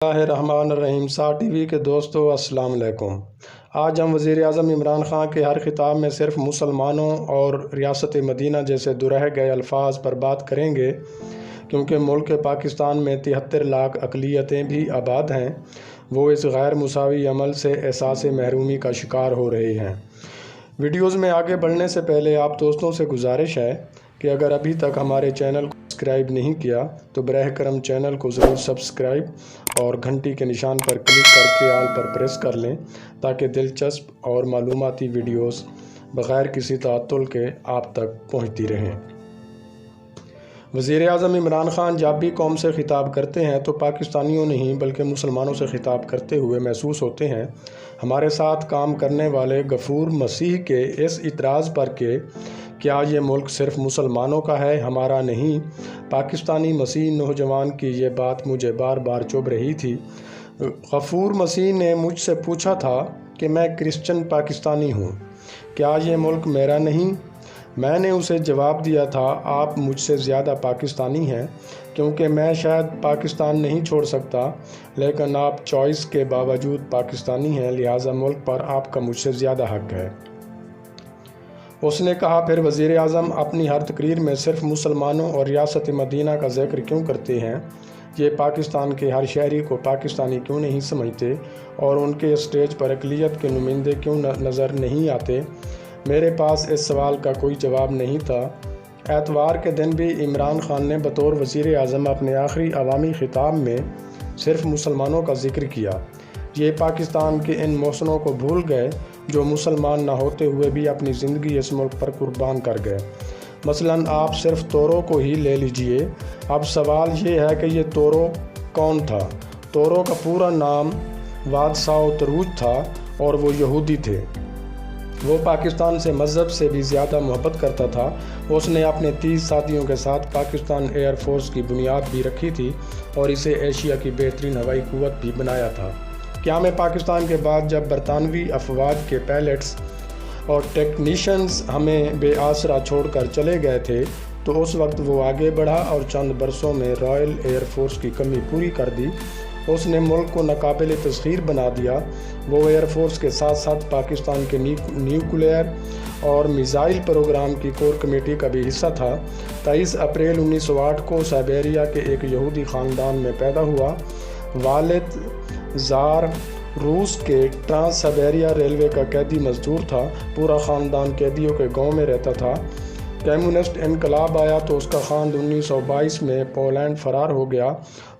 اللہ الرحمن الرحیم سا ٹی وی کے دوستو السلام علیکم۔ آج ہم وزیر اعظم عمران خان کے ہر خطاب میں صرف مسلمانوں اور ریاست مدینہ جیسے درہ گئے الفاظ پر بات کریں گے، کیونکہ ملک پاکستان میں 73 لاکھ اقلیتیں بھی آباد ہیں۔ وہ اس غیر مساوی عمل سے احساس محرومی کا شکار ہو رہے ہیں۔ ویڈیوز میں آگے بڑھنے سے پہلے آپ دوستوں سے گزارش ہے کہ اگر ابھی تک ہمارے چینل کو سبسکرائب نہیں کیا تو براہ کرم چینل کو ضرور سبسکرائب اور گھنٹی کے نشان پر کلک کر کے آل پر پریس کر لیں تاکہ دلچسپ اور معلوماتی ویڈیوز بغیر کسی تعطل کے آپ تک پہنچتی رہیں۔ وزیر اعظم عمران خان جب بھی قوم سے خطاب کرتے ہیں تو پاکستانیوں نہیں بلکہ مسلمانوں سے خطاب کرتے ہوئے محسوس ہوتے ہیں۔ ہمارے ساتھ کام کرنے والے غفور مسیح کے اس اعتراض پر کہ کیا یہ ملک صرف مسلمانوں کا ہے ہمارا نہیں، پاکستانی مسیح نوجوان کی یہ بات مجھے بار بار چبھ رہی تھی۔ غفور مسیح نے مجھ سے پوچھا تھا کہ میں کرسچن پاکستانی ہوں، کیا یہ ملک میرا نہیں؟ میں نے اسے جواب دیا تھا آپ مجھ سے زیادہ پاکستانی ہیں، کیونکہ میں شاید پاکستان نہیں چھوڑ سکتا لیکن آپ چوائس کے باوجود پاکستانی ہیں، لہٰذا ملک پر آپ کا مجھ سے زیادہ حق ہے۔ اس نے کہا پھر وزیر اعظم اپنی ہر تقریر میں صرف مسلمانوں اور ریاست مدینہ کا ذکر کیوں کرتے ہیں؟ یہ پاکستان کے ہر شہری کو پاکستانی کیوں نہیں سمجھتے اور ان کے اسٹیج پر اقلیت کے نمائندے کیوں نظر نہیں آتے؟ میرے پاس اس سوال کا کوئی جواب نہیں تھا۔ اتوار کے دن بھی عمران خان نے بطور وزیر اعظم اپنے آخری عوامی خطاب میں صرف مسلمانوں کا ذکر کیا۔ یہ پاکستان کے ان محسنوں کو بھول گئے جو مسلمان نہ ہوتے ہوئے بھی اپنی زندگی اس ملک پر قربان کر گئے۔ مثلاً آپ صرف تورو کو ہی لے لیجئے۔ اب سوال یہ ہے کہ یہ تورو کون تھا؟ تورو کا پورا نام وادساو تروج تھا اور وہ یہودی تھے۔ وہ پاکستان سے مذہب سے بھی زیادہ محبت کرتا تھا۔ اس نے اپنے 30 ساتھیوں کے ساتھ پاکستان ایئر فورس کی بنیاد بھی رکھی تھی اور اسے ایشیا کی بہترین ہوائی قوت بھی بنایا تھا۔ قیام پاکستان کے بعد جب برطانوی افواج کے پائلٹس اور ٹیکنیشینز ہمیں بے آسرا چھوڑ کر چلے گئے تھے تو اس وقت وہ آگے بڑھا اور چند برسوں میں رائل ایئر فورس کی کمی پوری کر دی۔ اس نے ملک کو ناقابل تسخیر بنا دیا۔ وہ ایئر فورس کے ساتھ ساتھ پاکستان کے نیوکلیئر اور میزائل پروگرام کی کور کمیٹی کا بھی حصہ تھا۔ 23 اپریل 1908 کو سائبیریا کے ایک یہودی خاندان میں پیدا ہوا۔ والد زار روس کے ٹرانس سائبیریا ریلوے کا قیدی مزدور تھا۔ پورا خاندان قیدیوں کے گاؤں میں رہتا تھا۔ کمیونسٹ انقلاب آیا تو اس کا خاندان 1922 میں پولینڈ فرار ہو گیا۔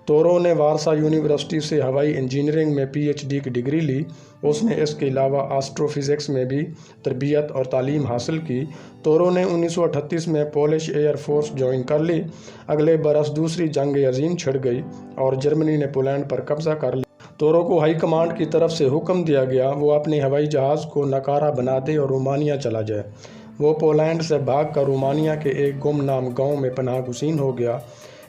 تورو نے وارسا یونیورسٹی سے ہوائی انجینئرنگ میں پی ایچ ڈی کی ڈگری لی۔ اس نے اس کے علاوہ آسٹرو فزکس میں بھی تربیت اور تعلیم حاصل کی۔ تورو نے 1938 میں پولش ایئر فورس جوائن کر لی۔ اگلے برس دوسری جنگ عظیم چھڑ گئی اور جرمنی نے پولینڈ پر قبضہ کر لیا۔ تورو کو ہائی کمانڈ کی طرف سے حکم دیا گیا وہ اپنے ہوائی جہاز کو ناکارہ بنا دے اور رومانیہ چلا جائے۔ وہ پولینڈ سے بھاگ کر رومانیہ کے ایک گمنام گاؤں میں پناہ گزین ہو گیا۔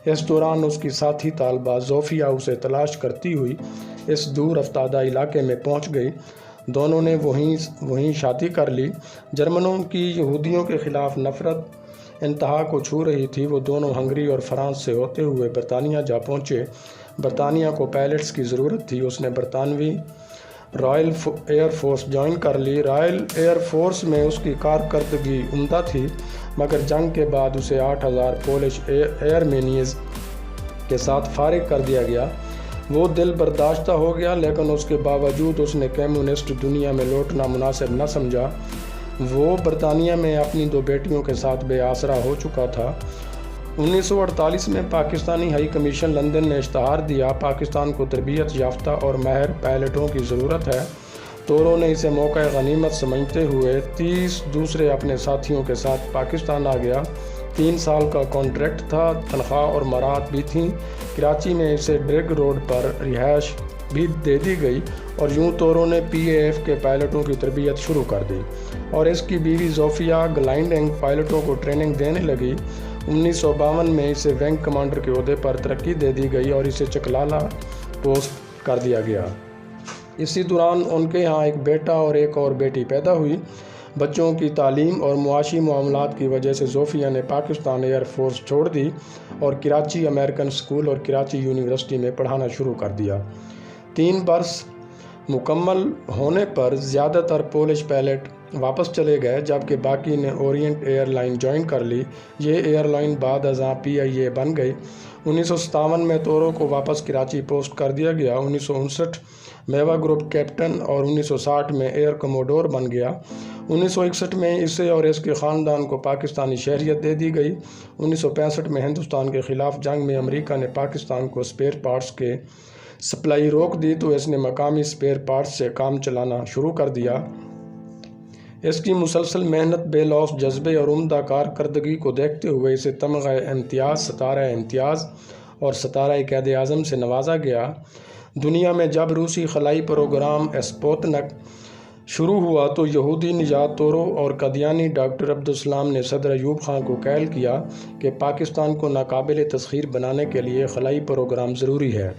اس دوران اس کی ساتھی طالبہ زوفیا اسے تلاش کرتی ہوئی اس دور افتادہ علاقے میں پہنچ گئی۔ دونوں نے وہیں شادی کر لی۔ جرمنوں کی یہودیوں کے خلاف نفرت انتہا کو چھو رہی تھی۔ وہ دونوں ہنگری اور فرانس سے ہوتے ہوئے برطانیہ جا پہنچے۔ برطانیہ کو پائلٹس کی ضرورت تھی۔ اس نے برطانوی رائل ایئر فورس جوائن کر لی۔ رائل ایئر فورس میں اس کی کارکردگی عمدہ تھی، مگر جنگ کے بعد اسے 8000 پولش ایئر مینز کے ساتھ فارغ کر دیا گیا۔ وہ دل برداشتہ ہو گیا لیکن اس کے باوجود اس نے کمیونسٹ دنیا میں لوٹنا مناسب نہ سمجھا۔ وہ برطانیہ میں اپنی 2 بیٹیوں کے ساتھ بے آسرا ہو چکا تھا۔ 1948 میں پاکستانی ہائی کمیشن لندن نے اشتہار دیا پاکستان کو تربیت یافتہ اور ماہر پائلٹوں کی ضرورت ہے۔ تورو نے اسے موقع غنیمت سمجھتے ہوئے 30 دوسرے اپنے ساتھیوں کے ساتھ پاکستان آ گیا۔ 3 سال کا کانٹریکٹ تھا، تنخواہ اور مراعات بھی تھیں۔ کراچی میں اسے ڈرگ روڈ پر رہائش بھی دے دی گئی اور یوں تورو نے پی اے ایف کے پائلٹوں کی تربیت شروع کر دی اور اس کی بیوی زوفیا گلائنڈنگ پائلٹوں کو ٹریننگ دینے لگی۔ 1952 میں اسے ونگ کمانڈر کے عہدے پر ترقی دے دی گئی اور اسے چکلالہ پوسٹ کر دیا گیا۔ اسی دوران ان کے ہاں ایک بیٹا اور ایک اور بیٹی پیدا ہوئی۔ بچوں کی تعلیم اور معاشی معاملات کی وجہ سے زوفیہ نے پاکستان ایئر فورس چھوڑ دی اور کراچی امریکن اسکول اور کراچی یونیورسٹی میں پڑھانا شروع کر دیا۔ 3 برس مکمل ہونے پر زیادہ تر پولش پائلٹ واپس چلے گئے، جبکہ باقی نے اورینٹ ایئر لائن جوائن کر لی۔ یہ ایئر لائن بعد ازاں PIA بن گئی۔ 1957 میں تورو کو واپس کراچی پوسٹ کر دیا گیا۔ 1959 میوا گروپ کیپٹن اور 1960 میں ایئر کموڈور بن گیا۔ 1961 میں اسے اور اس کے خاندان کو پاکستانی شہریت دے دی گئی۔ 1965 میں ہندوستان کے خلاف جنگ میں امریکہ نے پاکستان کو اسپیئر پارٹس کے سپلائی روک دی تو اس نے مقامی اسپیئر پارٹس سے کام چلانا شروع کر دیا۔ اس کی مسلسل محنت، بے لوث جذبے اور عمدہ کارکردگی کو دیکھتے ہوئے اسے تمغہ امتیاز، ستارہ امتیاز اور ستارہ قائد اعظم سے نوازا گیا۔ دنیا میں جب روسی خلائی پروگرام اسپوتنک شروع ہوا تو یہودی نژاد تورو اور قادیانی ڈاکٹر عبدالسلام نے صدر ایوب خان کو قائل کیا کہ پاکستان کو ناقابل تسخیر بنانے کے لیے خلائی پروگرام ضروری ہے۔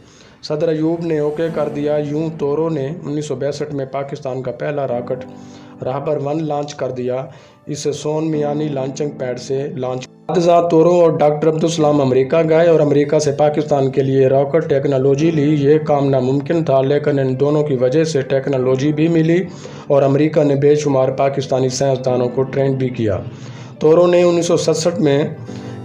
صدر ایوب نے اوکے کر دیا۔ یوں تورو نے 1962 میں پاکستان کا پہلا راکٹ راہبر 1 لانچ کر دیا۔ اسے سون میانی لانچنگ پیڈ سے لانچ بعد ازاں تورو اور ڈاکٹر عبدالسلام امریکہ گئے اور امریکہ سے پاکستان کے لیے راکٹ ٹیکنالوجی لی۔ یہ کام ناممکن تھا، لیکن ان دونوں کی وجہ سے ٹیکنالوجی بھی ملی اور امریکہ نے بے شمار پاکستانی سائنسدانوں کو ٹرین بھی کیا۔ تورو نے 1967 میں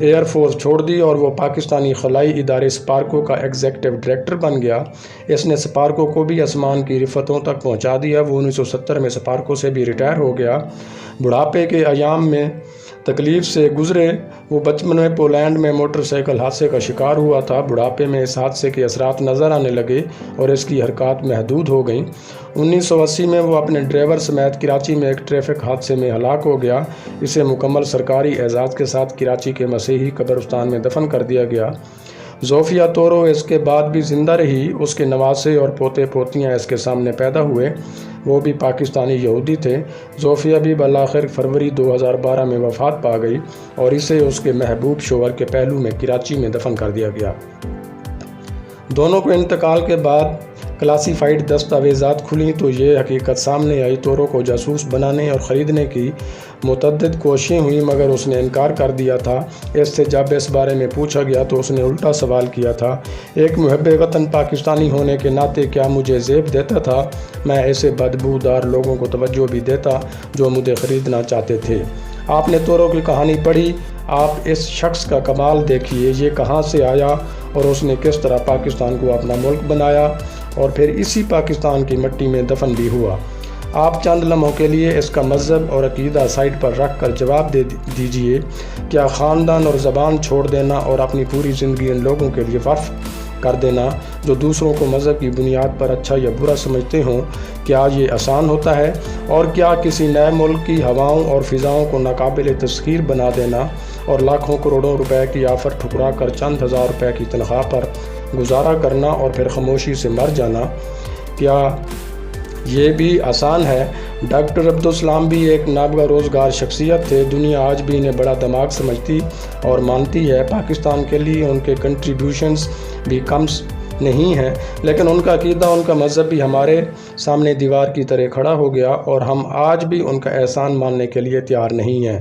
ایئر فورس چھوڑ دی اور وہ پاکستانی خلائی ادارے اسپارکو کا ایگزیکٹو ڈائریکٹر بن گیا۔ اس نے اسپارکو کو بھی آسمان کی رفتوں تک پہنچا دیا۔ وہ 1970 میں اسپارکو سے بھی ریٹائر ہو گیا۔ بڑھاپے کے ایام میں تکلیف سے گزرے۔ وہ بچپن میں پولینڈ میں موٹر سائیکل حادثے کا شکار ہوا تھا۔ بڑھاپے میں اس حادثے کے اثرات نظر آنے لگے اور اس کی حرکات محدود ہو گئیں۔ 1980 میں وہ اپنے ڈرائیور سمیت کراچی میں ایک ٹریفک حادثے میں ہلاک ہو گیا۔ اسے مکمل سرکاری اعزاز کے ساتھ کراچی کے مسیحی قبرستان میں دفن کر دیا گیا۔ زوفیہ تورو اس کے بعد بھی زندہ رہی۔ اس کے نواسے اور پوتے پوتیاں اس کے سامنے پیدا ہوئے۔ وہ بھی پاکستانی یہودی تھے۔ زوفیہ بھی بالآخر فروری 2012 میں وفات پا گئی اور اسے اس کے محبوب شوہر کے پہلو میں کراچی میں دفن کر دیا گیا۔ دونوں کو انتقال کے بعد کلاسیفائیڈ دستاویزات کھلیں تو یہ حقیقت سامنے آئی۔ تورو کو جاسوس بنانے اور خریدنے کی متعدد کوششیں ہوئیں، مگر اس نے انکار کر دیا تھا۔ اس سے جب اس بارے میں پوچھا گیا تو اس نے الٹا سوال کیا تھا، ایک محب وطن پاکستانی ہونے کے ناطے کیا مجھے زیب دیتا تھا؟ میں ایسے بدبودار لوگوں کو توجہ بھی دیتا جو مجھے خریدنا چاہتے تھے۔ آپ نے تورو کی کہانی پڑھی، آپ اس شخص کا کمال دیکھیے، یہ کہاں سے آیا اور اس نے کس طرح پاکستان کو اپنا ملک بنایا اور پھر اسی پاکستان کی مٹی میں دفن بھی ہوا۔ آپ چند لمحوں کے لیے اس کا مذہب اور عقیدہ سائڈ پر رکھ کر جواب دے دیجئے، کیا خاندان اور زبان چھوڑ دینا اور اپنی پوری زندگی ان لوگوں کے لیے وقف کر دینا جو دوسروں کو مذہب کی بنیاد پر اچھا یا برا سمجھتے ہوں، کیا یہ آسان ہوتا ہے؟ اور کیا کسی نئے ملک کی ہواؤں اور فضاؤں کو ناقابل تسخیر بنا دینا اور لاکھوں کروڑوں روپے کی آفر ٹھکرا کر چند ہزار روپے کی تنخواہ پر گزارا کرنا اور پھر خاموشی سے مر جانا، کیا یہ بھی آسان ہے؟ ڈاکٹر عبدالسلام بھی ایک نابغہ روزگار شخصیت تھے۔ دنیا آج بھی انہیں بڑا دماغ سمجھتی اور مانتی ہے۔ پاکستان کے لیے ان کے کنٹریبیوشنز بھی کم نہیں ہیں، لیکن ان کا عقیدہ، ان کا مذہب بھی ہمارے سامنے دیوار کی طرح کھڑا ہو گیا اور ہم آج بھی ان کا احسان ماننے کے لیے تیار نہیں ہیں۔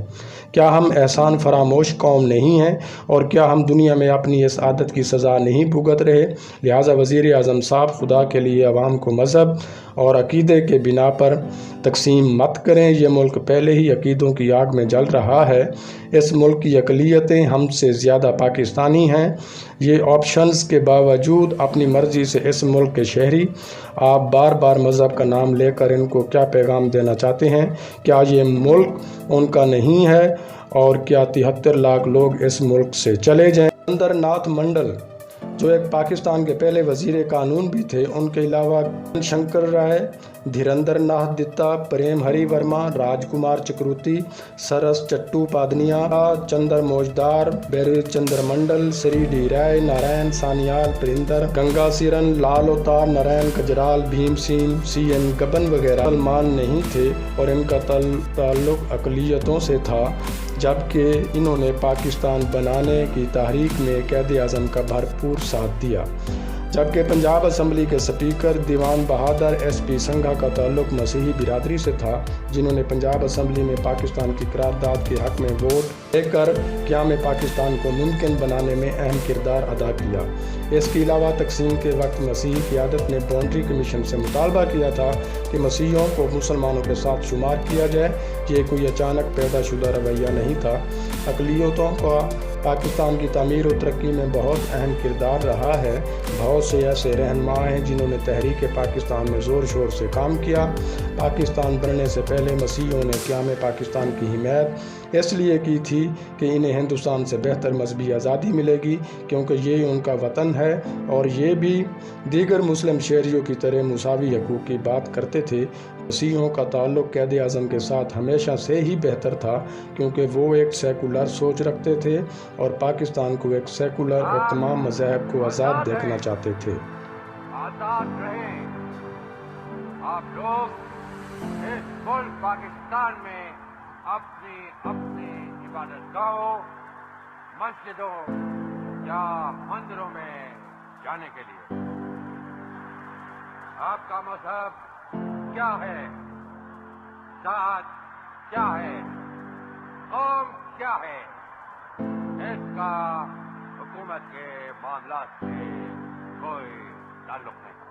کیا ہم احسان فراموش قوم نہیں ہیں اور کیا ہم دنیا میں اپنی اس عادت کی سزا نہیں بھگت رہے؟ لہٰذا وزیر اعظم صاحب، خدا کے لیے عوام کو مذہب اور عقیدے کے بنا پر تقسیم مت کریں۔ یہ ملک پہلے ہی عقیدوں کی آگ میں جل رہا ہے۔ اس ملک کی اقلیتیں ہم سے زیادہ پاکستانی ہیں۔ یہ آپشنز کے باوجود اپنی مرضی سے اس ملک کے شہری، آپ بار بار مذہب کا نام لے کر ان کو کیا پیغام دینا چاہتے ہیں؟ کیا یہ ملک ان کا نہیں ہے اور کیا 73 لاکھ لوگ اس ملک سے چلے جائیں؟ دھیریندر ناتھ منڈل، جو ایک پاکستان کے پہلے وزیر قانون بھی تھے، ان کے علاوہ شنکر رائے، دھیریندر ناتھ دتا، پریم ہری ورما، راج کمار چکروتی، سرس چٹو پادنیا، چندر موجدار، بیری چندر منڈل، سری ڈی رائے، نارائن سانیال پریندر، گنگا سیرن، لال اوتار، نارائن کجرال، بھیم سین، سی این گبن وغیرہ مسلمان نہیں تھے اور ان کا تعلق اقلیتوں سے تھا، جبکہ انہوں نے پاکستان بنانے کی تحریک میں قائد اعظم کا بھرپور ساتھ دیا۔ جبکہ پنجاب اسمبلی کے اسپیکر دیوان بہادر ایس پی سنگھا کا تعلق مسیحی برادری سے تھا، جنہوں نے پنجاب اسمبلی میں پاکستان کی قرارداد کے حق میں ووٹ دے کر قیام پاکستان کو ممکن بنانے میں اہم کردار ادا کیا۔ اس کے علاوہ تقسیم کے وقت مسیحی قیادت نے باؤنڈری کمیشن سے مطالبہ کیا تھا کہ مسیحیوں کو مسلمانوں کے ساتھ شمار کیا جائے۔ یہ کوئی اچانک پیدا شدہ رویہ نہیں تھا۔ اقلیتوں کا پاکستان کی تعمیر و ترقی میں بہت اہم کردار رہا ہے۔ بہت سے ایسے رہنما ہیں جنہوں نے تحریک پاکستان میں زور شور سے کام کیا۔ پاکستان بننے سے پہلے مسیحیوں نے قیام پاکستان کی حمایت اس لیے کی تھی کہ انہیں ہندوستان سے بہتر مذہبی آزادی ملے گی، کیونکہ یہ ان کا وطن ہے، اور یہ بھی دیگر مسلم شہریوں کی طرح مساوی حقوق کی بات کرتے تھے۔ مسیحیوں کا تعلق قائد اعظم کے ساتھ ہمیشہ سے ہی بہتر تھا، کیونکہ وہ ایک سیکولر سوچ رکھتے تھے اور پاکستان کو ایک سیکولر اور تمام مذاہب کو آزاد دیکھنا چاہتے تھے۔ آزاد رہیں آپ لوگ اس ملک پاکستان میں اپنی عبادت گاہوں، مسجدوں یا مندروں میں جانے کے لیے۔ آپ کا مذہب کیا ہے، ذات کیا ہے، قوم کیا ہے، اس کا حکومت کے معاملات سے کوئی تعلق نہیں۔